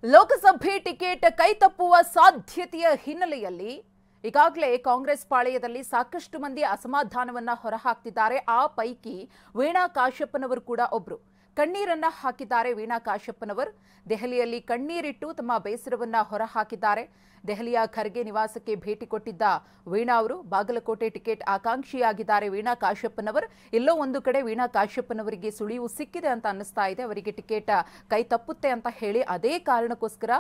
ಲೋಕಸಭೆ ticket ಕೈತಪ್ಪುವ ಸಾಧ್ಯತೆಯ ಹಿನ್ನೆಲೆಯಲ್ಲಿ ಈಗಾಗಲೇ ಕಾಂಗ್ರೆಸ್ ಪಾಳೆಯದಲ್ಲಿ ಸಾಕಷ್ಟು ಮಂದಿ ಅಸಮಾಧಾನವನ್ನ ಹೊರಹಾಕ್ತಿದ್ದಾರೆ. ಆ ಪೈಕಿ ವೀಣಾ ಕಾಶ್ಯಪ್ಪನವರು ಕೂಡ ಒಬ್ರು. ಕಣ್ಣೀರನ್ನ ಹಾಕಿದ್ದಾರೆ ವೀಣಾ ಕಾಶ್ಯಪ್ಪನವರು. ದೆಹಲಿಯಲ್ಲಿ ಕಣ್ಣೀರಿಟ್ಟು ತಮ್ಮ ಬೇಸರವನ್ನ ಹೊರಹಾಕಿದ್ದಾರೆ. ದೆಹಲಿಯ ಖರ್ಗೆ ನಿವಾಸಕ್ಕೆ ಭೇಟಿ ಕೊಟ್ಟಿದ್ದ ವೀಣಾ ಅವರು ಬಾಗಲಕೋಟೆ ಟಿಕೆಟ್ ಆಕಾಂಕ್ಷಿಯಾಗಿದ್ದಾರೆ. ವೀಣಾ ಕಾಶ್ಯಪ್ಪನವರು ಎಲ್ಲೋ ಒಂದು ಕಡೆ ವೀಣಾ ಕಾಶ್ಯಪ್ಪನವರಿಗೆ ಸುಳಿವು ಸಿಕ್ಕಿದೆ ಅಂತ ಅನ್ನಿಸ್ತಾ ಇದೆ. ಅವರಿಗೆ ಟಿಕೆಟ್ ಕೈ ತಪ್ಪುತ್ತೆ ಅಂತ ಹೇಳಿ ಅದೇ ಕಾರಣಕ್ಕೋಸ್ಕರ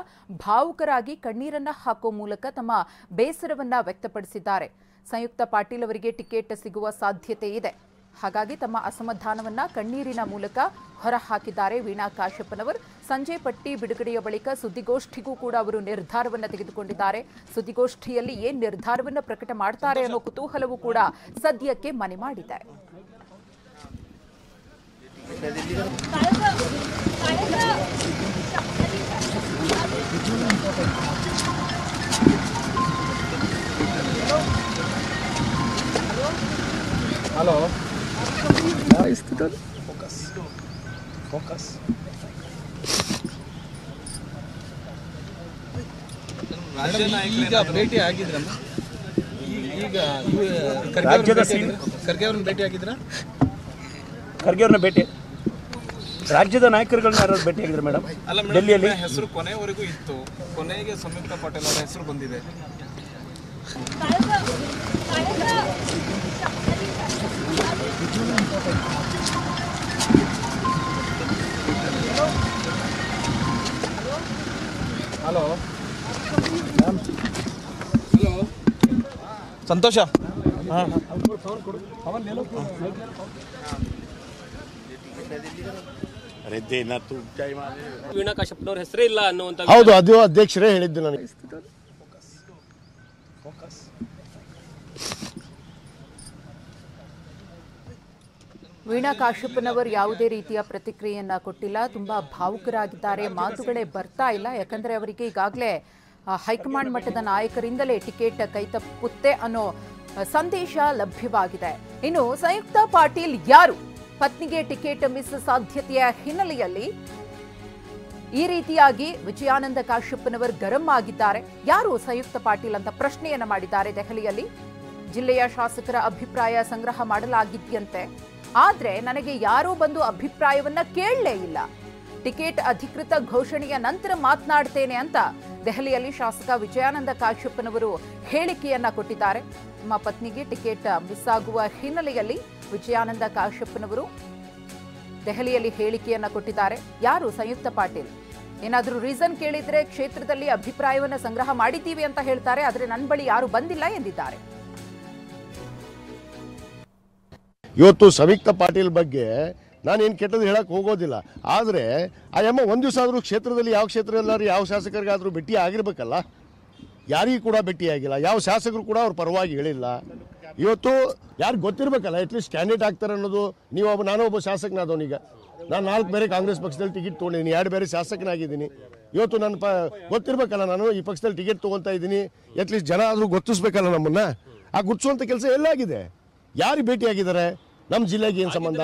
ಭಾವುಕರಾಗಿ ಕಣ್ಣೀರನ್ನ ಹಾಕೋ ಮೂಲಕ ತಮ್ಮ ಬೇಸರವನ್ನ ವ್ಯಕ್ತಪಡಿಸಿದ್ದಾರೆ. ಸಂಯುಕ್ತ ಪಾಟೀಲ್ ಅವರಿಗೆ ಟಿಕೆಟ್ ಸಿಗುವ ಸಾಧ್ಯತೆ ಇದೆ. ಹಾಗಾಗಿ ತಮ್ಮ ಅಸಮಾಧಾನವನ್ನ ಕಣ್ಣೀರಿನ ಮೂಲಕ ಹೊರಹಾಕಿದ್ದಾರೆ ವೀಣಾ ಕಾಶ್ಯಪ್ಪನವರು. ಸಂಜೆ ಪಟ್ಟಿ ಬಿಡುಗಡೆಯ ಬಳಿಕ ಸುದ್ದಿಗೋಷ್ಠಿಗೂ ಕೂಡ ಅವರು ನಿರ್ಧಾರವನ್ನು ತೆಗೆದುಕೊಂಡಿದ್ದಾರೆ. ಸುದ್ದಿಗೋಷ್ಠಿಯಲ್ಲಿ ಏನ್ ನಿರ್ಧಾರವನ್ನು ಪ್ರಕಟ ಮಾಡ್ತಾರೆ ಅನ್ನೋ ಕುತೂಹಲವೂ ಕೂಡ ಸದ್ಯಕ್ಕೆ ಮನೆ ಮಾಡಿದೆ. ಹಲೋ ಫೋಕಸ್ ಈಗ ಭೇಟಿ ಆಗಿದ್ರಮ್ಮ. ಈಗ ಖರ್ಗೆ ಅವ್ರನ್ನ ಭೇಟಿ ಆಗಿದ್ರ? ಖರ್ಗೆ ಅವ್ರನ್ನ ಭೇಟಿ ರಾಜ್ಯದ ನಾಯಕರುಗಳನ್ನ ಯಾರು ಭೇಟಿ ಆಗಿದ್ರು ಮೇಡಮ್? ಡೆಲ್ಲಿಯಲ್ಲಿ ಹೆಸರು ಕೊನೆವರೆಗೂ ಇತ್ತು. ಕೊನೆಗೆ ಸಂಯುಕ್ತ ಪಾಟೀಲ್ ಅವರ ಹೆಸರು ಬಂದಿದೆ. ಹಲೋ ಹಲೋ ಸಂತೋಷ. ವೀಣಾ ಕಾಶ್ಯಪ್ಪನವ್ರ ಹೆಸರೇ ಇಲ್ಲ ಅನ್ನುವಂತ. ಹೌದು, ಅದು ಅಧ್ಯಕ್ಷರೇ ಹೇಳಿದ್ದು ನನಗೆ. ವೀಣಾ ಕಾಶ್ಯಪ್ಪನವರು ಯಾವುದೇ ರೀತಿಯ ಪ್ರತಿಕ್ರಿಯೆಯನ್ನ ಕೊಟ್ಟಿಲ್ಲ. ತುಂಬಾ ಭಾವುಕರಾಗಿದ್ದಾರೆ. ಮಾತುಗಳೇ ಬರ್ತಾ ಇಲ್ಲ. ಯಾಕಂದ್ರೆ ಅವರಿಗೆ ಈಗಾಗಲೇ ಹೈಕಮಾಂಡ್ ಮಟ್ಟದ ನಾಯಕರಿಂದಲೇ ಟಿಕೆಟ್ ಕೈತಪ್ಪುತ್ತೆ ಅನ್ನೋ ಸಂದೇಶ ಲಭ್ಯವಾಗಿದೆ. ಇನ್ನು ಸಂಯುಕ್ತ ಪಾಟೀಲ್ ಯಾರು? ಪತ್ನಿಗೆ ಟಿಕೆಟ್ ಮಿಸ್ ಸಾಧ್ಯತೆಯ ಹಿನ್ನೆಲೆಯಲ್ಲಿ ಈ ರೀತಿಯಾಗಿ ವಿಜಯಾನಂದ ಕಾಶ್ಯಪ್ಪನವರು ಗರಂ ಆಗಿದ್ದಾರೆ. ಯಾರು ಸಂಯುಕ್ತ ಪಾಟೀಲ್ ಅಂತ ಪ್ರಶ್ನೆಯನ್ನ ಮಾಡಿದ್ದಾರೆ. ದೆಹಲಿಯಲ್ಲಿ ಜಿಲ್ಲೆಯ ಶಾಸಕರ ಅಭಿಪ್ರಾಯ ಸಂಗ್ರಹ ಮಾಡಲಾಗಿದೆಯಂತೆ. ಆದ್ರೆ ನನಗೆ ಯಾರೂ ಬಂದು ಅಭಿಪ್ರಾಯವನ್ನ ಕೇಳಲೇ ಇಲ್ಲ. ಟಿಕೆಟ್ ಅಧಿಕೃತ ಘೋಷಣೆಯ ನಂತರ ಮಾತನಾಡ್ತೇನೆ ಅಂತ ದೆಹಲಿಯಲ್ಲಿ ಶಾಸಕ ವಿಜಯಾನಂದ ಕಾಶ್ಯಪ್ಪನವರು ಹೇಳಿಕೆಯನ್ನ ಕೊಟ್ಟಿದ್ದಾರೆ. ನಮ್ಮ ಪತ್ನಿಗೆ ಟಿಕೆಟ್ ಮಿಸ್ ಆಗುವ ಹಿನ್ನೆಲೆಯಲ್ಲಿ ವಿಜಯಾನಂದ ಕಾಶ್ಯಪ್ಪನವರು ದೆಹಲಿಯಲ್ಲಿ ಹೇಳಿಕೆಯನ್ನ ಕೊಟ್ಟಿದ್ದಾರೆ. ಯಾರು ಸಂಯುಕ್ತ ಪಾಟೀಲ್? ಏನಾದರೂ ರೀಸನ್ ಕೇಳಿದ್ರೆ ಕ್ಷೇತ್ರದಲ್ಲಿ ಅಭಿಪ್ರಾಯವನ್ನ ಸಂಗ್ರಹ ಮಾಡಿದ್ದೀವಿ ಅಂತ ಹೇಳ್ತಾರೆ. ಆದ್ರೆ ನನ್ನ ಬಳಿ ಯಾರು ಬಂದಿಲ್ಲ ಎಂದಿದ್ದಾರೆ. ಇವತ್ತು ಸಂಯುಕ್ತ ಪಾಟೀಲ್ ಬಗ್ಗೆ ನಾನೇನು ಕೆಟ್ಟದ್ದು ಹೇಳಕ್ಕೆ ಹೋಗೋದಿಲ್ಲ. ಆದರೆ ಆ ಅಮ್ಮ ಒಂದು ದಿವಸ ಆದರೂ ಕ್ಷೇತ್ರದಲ್ಲಿ ಯಾವ ಕ್ಷೇತ್ರದಲ್ಲಾದ್ರೂ ಯಾವ ಶಾಸಕರಿಗಾದರೂ ಭೇಟಿ ಆಗಿರ್ಬೇಕಲ್ಲ. ಯಾರಿಗೂ ಕೂಡ ಭೇಟಿ ಆಗಿಲ್ಲ. ಯಾವ ಶಾಸಕರು ಕೂಡ ಅವ್ರ ಪರವಾಗಿ ಹೇಳಿಲ್ಲ. ಇವತ್ತು ಯಾರು ಗೊತ್ತಿರಬೇಕಲ್ಲ, ಅಟ್ಲೀಸ್ಟ್ ಕ್ಯಾಂಡಿಡೇಟ್ ಆಗ್ತಾರೆ ಅನ್ನೋದು. ನಾನು ಒಬ್ಬ ಶಾಸಕನಾದವನೀಗ. ನಾನು 4 ಬೇರೆ ಕಾಂಗ್ರೆಸ್ ಪಕ್ಷದಲ್ಲಿ ಟಿಕೆಟ್ ತೊಗೊಂಡಿದ್ದೀನಿ, 2 ಬೇರೆ ಶಾಸಕನಾಗಿದ್ದೀನಿ. ಇವತ್ತು ನನ್ನ ಗೊತ್ತಿರಬೇಕಲ್ಲ, ನಾನು ಈ ಪಕ್ಷದಲ್ಲಿ ಟಿಕೆಟ್ ತೊಗೊತಾ ಇದ್ದೀನಿ. ಅಟ್ಲೀಸ್ಟ್ ಜನ ಆದರೂ ಗುರ್ತಿಸ್ಬೇಕಲ್ಲ ನಮ್ಮನ್ನ. ಆ ಗುರ್ತಿಸುವಂಥ ಕೆಲಸ ಎಲ್ಲಾಗಿದೆ? ಯಾರು ಭೇಟಿ ಆಗಿದ್ದಾರೆ? ನಮ್ಮ ಜಿಲ್ಲೆಗೆ ಏನು ಸಂಬಂಧ?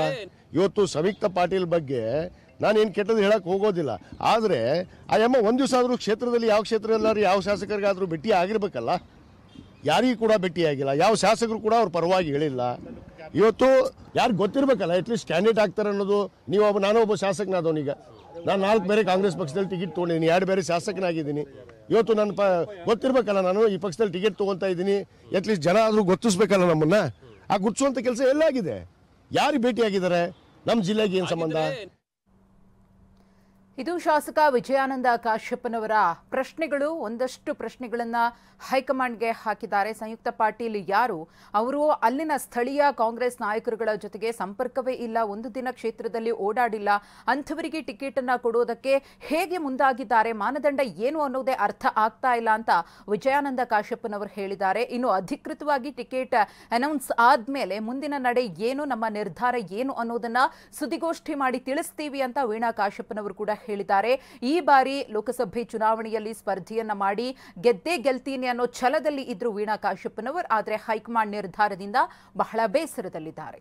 ಇವತ್ತು ಸಂಯುಕ್ತ ಪಾಟೀಲ್ ಬಗ್ಗೆ ನಾನೇನು ಕೆಟ್ಟದ್ದು ಹೇಳಕ್ಕೆ ಹೋಗೋದಿಲ್ಲ. ಆದರೆ ಆ ಅಮ್ಮ ಒಂದು ದಿವಸ ಆದರೂ ಕ್ಷೇತ್ರದಲ್ಲಿ ಯಾವ ಕ್ಷೇತ್ರದಲ್ಲಾದ್ರೂ ಯಾವ ಶಾಸಕರಿಗಾದರೂ ಭೇಟಿ ಆಗಿರ್ಬೇಕಲ್ಲ. ಯಾರಿಗೂ ಕೂಡ ಭೇಟಿ ಆಗಿಲ್ಲ. ಯಾವ ಶಾಸಕರು ಕೂಡ ಅವ್ರ ಪರವಾಗಿ ಹೇಳಿಲ್ಲ. ಇವತ್ತು ಯಾರು ಗೊತ್ತಿರಬೇಕಲ್ಲ, ಅಟ್ಲೀಸ್ಟ್ ಕ್ಯಾಂಡಿಡೇಟ್ ಆಗ್ತಾರೆ ಅನ್ನೋದು. ನಾನು ಒಬ್ಬ ಶಾಸಕನಾದವನೀಗ. ನಾನು 4 ಬೇರೆ ಕಾಂಗ್ರೆಸ್ ಪಕ್ಷದಲ್ಲಿ ಟಿಕೆಟ್ ತೊಗೊಂಡಿದ್ದೀನಿ, 2 ಬೇರೆ ಶಾಸಕನಾಗಿದ್ದೀನಿ. ಇವತ್ತು ನನ್ನ ಗೊತ್ತಿರಬೇಕಲ್ಲ, ನಾನು ಈ ಪಕ್ಷದಲ್ಲಿ ಟಿಕೆಟ್ ತೊಗೊತಾ ಇದ್ದೀನಿ. ಅಟ್ಲೀಸ್ಟ್ ಜನ ಆದರೂ ಗುರ್ತಿಸ್ಬೇಕಲ್ಲ ನಮ್ಮನ್ನ. ಆ ಗುರ್ತಿಸುವಂಥ ಕೆಲಸ ಎಲ್ಲಾಗಿದೆ? ಯಾರು ಭೇಟಿ ಆಗಿದ್ದಾರೆ? ನಮ್ಮ ಜಿಲ್ಲೆಗೆ ಏನು ಸಂಬಂಧ? ಇದು ಶಾಸಕ ವಿಜಯಾನಂದ ಕಾಶ್ಯಪ್ಪನವರ ಪ್ರಶ್ನೆಗಳು. ಒಂದಷ್ಟು ಪ್ರಶ್ನೆಗಳನ್ನ ಹೈಕಮಾಂಡ್ಗೆ ಹಾಕಿದ್ದಾರೆ. ಸಂಯುಕ್ತ ಪಾಟೀಲ್ ಯಾರು? ಅವರು ಅಲ್ಲಿನ ಸ್ಥಳೀಯ ಕಾಂಗ್ರೆಸ್ ನಾಯಕರುಗಳ ಜೊತೆಗೆ ಸಂಪರ್ಕವೇ ಇಲ್ಲ. ಒಂದು ದಿನ ಕ್ಷೇತ್ರದಲ್ಲಿ ಓಡಾಡಿಲ್ಲ. ಅಂಥವರಿಗೆ ಟಿಕೆಟ್ ಅನ್ನ ಕೊಡೋದಕ್ಕೆ ಹೇಗೆ ಮುಂದಾಗಿದ್ದಾರೆ? ಮಾನದಂಡ ಏನು ಅನ್ನೋದೇ ಅರ್ಥ ಆಗ್ತಾ ಇಲ್ಲ ಅಂತ ವಿಜಯಾನಂದ ಕಾಶ್ಯಪ್ಪನವರು ಹೇಳಿದ್ದಾರೆ. ಇನ್ನು ಅಧಿಕೃತವಾಗಿ ಟಿಕೆಟ್ ಅನೌನ್ಸ್ ಆದ್ಮೇಲೆ ಮುಂದಿನ ನಡೆ ಏನು, ನಮ್ಮ ನಿರ್ಧಾರ ಏನು ಅನ್ನೋದನ್ನ ಸುದ್ದಿಗೋಷ್ಠಿ ಮಾಡಿ ತಿಳಿಸ್ತೀವಿ ಅಂತ ವೀಣಾ ಕಾಶ್ಯಪ್ಪನವರು ಕೂಡ ಹೇಳಿದ್ದಾರೆ. ಈ ಬಾರಿ ಲೋಕಸಭೆ ಚುನಾವಣೆಯಲ್ಲಿ ಸ್ಪರ್ಧೆಯನ್ನ ಮಾಡಿ ಗೆದ್ದೇ ಗೆಲ್ತೀನಿ ಅನ್ನೋ ಛಲದಲ್ಲಿ ಇದ್ರು ವೀಣಾ ಕಾಶ್ಯಪ್ಪನವರು. ಆದರೆ ಹೈಕಮಾಂಡ್ ನಿರ್ಧಾರದಿಂದ ಬಹಳ ಬೇಸರದಲ್ಲಿದ್ದಾರೆ.